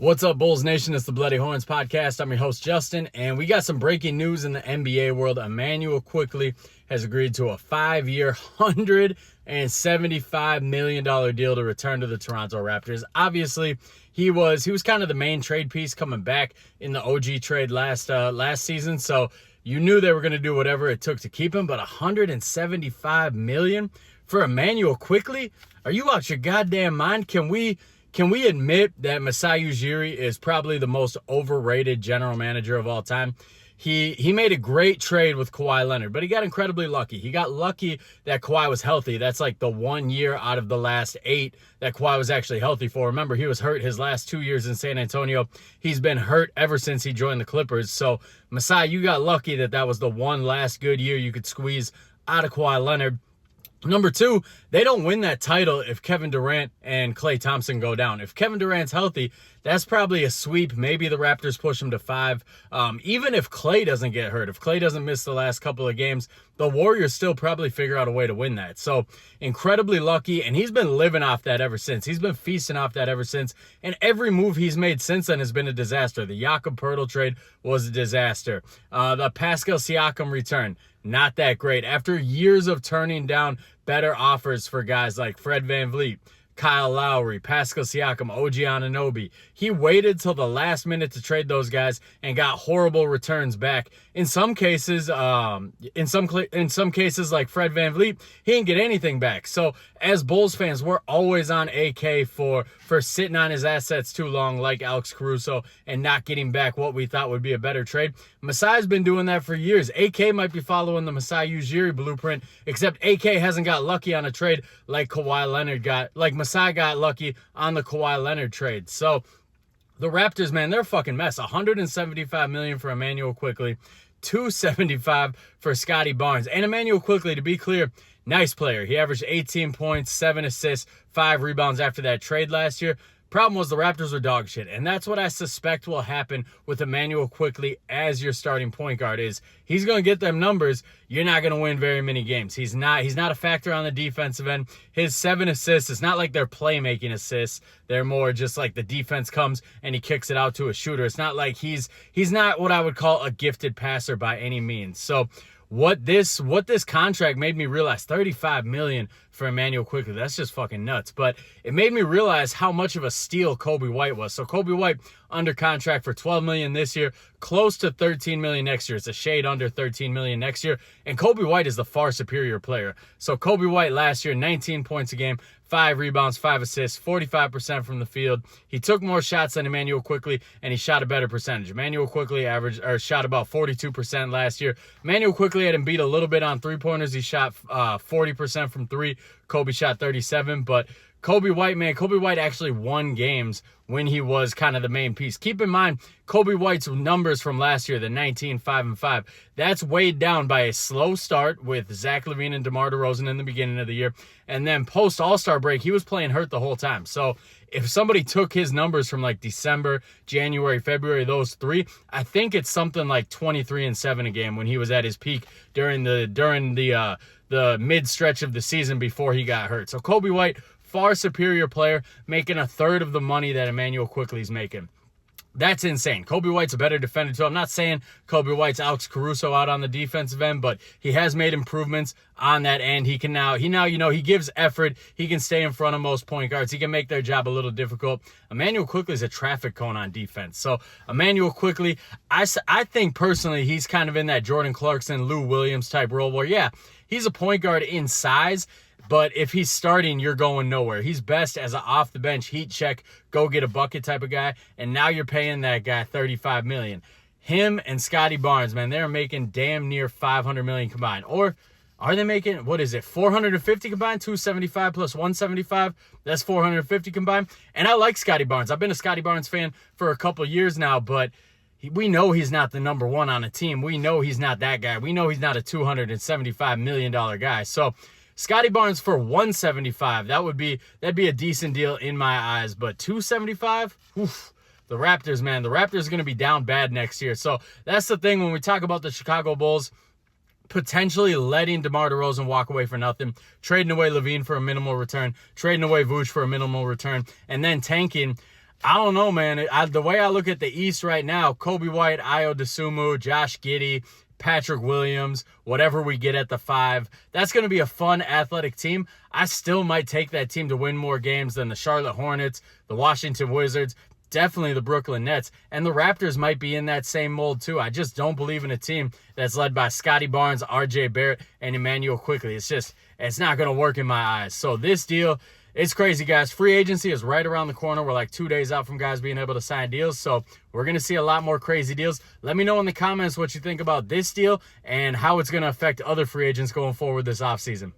What's up, Bulls Nation? It's the Bloody Horns podcast. I'm your host, Justin, and we got some breaking news in the NBA world. Immanuel Quickley has agreed to a 5-year, $175 million deal to return to the Toronto Raptors. Obviously, he was kind of the main trade piece coming back in the OG trade last season, so you knew they were going to do whatever it took to keep him, but $175 million for Immanuel Quickley? Are you out your goddamn mind? Can we admit that Masai Ujiri is probably the most overrated general manager of all time? He made a great trade with Kawhi Leonard, but he got incredibly lucky. He got lucky that Kawhi was healthy. That's like the 1 year out of the last 8 that Kawhi was actually healthy for. Remember, he was hurt his last 2 years in San Antonio. He's been hurt ever since he joined the Clippers. So, Masai, you got lucky that was the one last good year you could squeeze out of Kawhi Leonard. Number 2, they don't win that title if Kevin Durant and Klay Thompson go down. If Kevin Durant's healthy, that's probably a sweep. Maybe the Raptors push him to 5. Even if Klay doesn't get hurt, if Klay doesn't miss the last couple of games, the Warriors still probably figure out a way to win that. So incredibly lucky, and he's been living off that ever since. He's been feasting off that ever since, and every move he's made since then has been a disaster. The Jakob Poeltl trade was a disaster. The Pascal Siakam return, not that great. After years of turning down better offers for guys like Fred VanVleet, Kyle Lowry, Pascal Siakam, OG Anunoby, he waited till the last minute to trade those guys and got horrible returns back. In some cases, in some cases like Fred VanVleet, he didn't get anything back. So as Bulls fans, we're always on AK for sitting on his assets too long, like Alex Caruso, and not getting back what we thought would be a better trade. Masai's been doing that for years. AK might be following the Masai Ujiri blueprint, except AK hasn't got lucky on a trade like Kawhi Leonard got, like Masai got lucky on the Kawhi Leonard trade. So the Raptors, man, they're a fucking mess. $175 million for Immanuel Quickley, $275 for Scotty Barnes. And Immanuel Quickley, to be clear, nice player. He averaged 18 points, 7 assists, 5 rebounds after that trade last year. Problem was the Raptors were dog shit, and that's what I suspect will happen with Immanuel Quickley as your starting point guard. Is he's going to get them numbers. You're not going to win very many games. He's not a factor on the defensive end. His 7 assists, it's not like they're playmaking assists. They're more just like the defense comes and he kicks it out to a shooter. It's not like he's not what I would call a gifted passer by any means. So what this contract made me realize, $35 million for Immanuel Quickley, that's just fucking nuts. But it made me realize how much of a steal Coby White was. So Coby White under contract for $12 million this year, close to $13 million next year. It's a shade under $13 million next year. And Coby White is the far superior player. So Coby White last year, 19 points a game, 5 rebounds, 5 assists, 45% from the field. He took more shots than Immanuel Quickley, and he shot a better percentage. Immanuel Quickley shot about 42% last year. Immanuel Quickley had him beat a little bit on three-pointers. He shot 40% from 3. Kobe shot 37, but Coby White actually won games when he was kind of the main piece. Keep in mind, Coby White's numbers from last year, the 19, 5, and 5, that's weighed down by a slow start with Zach LaVine and DeMar DeRozan in the beginning of the year. And then post All-Star break, he was playing hurt the whole time. So if somebody took his numbers from like December, January, February, those 3, I think it's something like 23 and 7 a game when he was at his peak during the mid stretch of the season before he got hurt. So Coby White, far superior player, making a third of the money that Immanuel Quickley's making. That's insane. Coby White's a better defender too. I'm not saying Coby White's Alex Caruso out on the defensive end, but he has made improvements on that end. He gives effort. He can stay in front of most point guards. He can make their job a little difficult. Immanuel Quickley's a traffic cone on defense. So Immanuel Quickley, I think personally he's kind of in that Jordan Clarkson, Lou Williams type role where, yeah, he's a point guard in size, but if he's starting, you're going nowhere. He's best as an off-the-bench heat check, go get a bucket type of guy, and now you're paying that guy $35 million. Him and Scotty Barnes, man, they're making damn near $500 million combined. Or are they making, what is it, $450 combined? $275 plus $175? That's $450 combined. And I like Scotty Barnes. I've been a Scotty Barnes fan for a couple years now, but we know he's not the number 1 on a team. We know he's not that guy. We know he's not a $275 million guy. So Scotty Barnes for $175, that'd be a decent deal in my eyes. But $275, oof. The Raptors, man, the Raptors are going to be down bad next year. So that's the thing when we talk about the Chicago Bulls potentially letting DeMar DeRozan walk away for nothing, trading away LaVine for a minimal return, trading away Vooch for a minimal return, and then tanking. I don't know, man. The way I look at the East right now, Kobe White, Ayo Dosunmu, Josh Giddey, Patrick Williams, whatever we get at the 5, that's going to be a fun athletic team. I still might take that team to win more games than the Charlotte Hornets, the Washington Wizards, definitely the Brooklyn Nets, and the Raptors might be in that same mold too. I just don't believe in a team that's led by Scotty Barnes, RJ Barrett, and Immanuel Quickley. It's not going to work in my eyes. So this deal, it's crazy, guys. Free agency is right around the corner. We're like 2 days out from guys being able to sign deals. So we're going to see a lot more crazy deals. Let me know in the comments what you think about this deal and how it's going to affect other free agents going forward this offseason.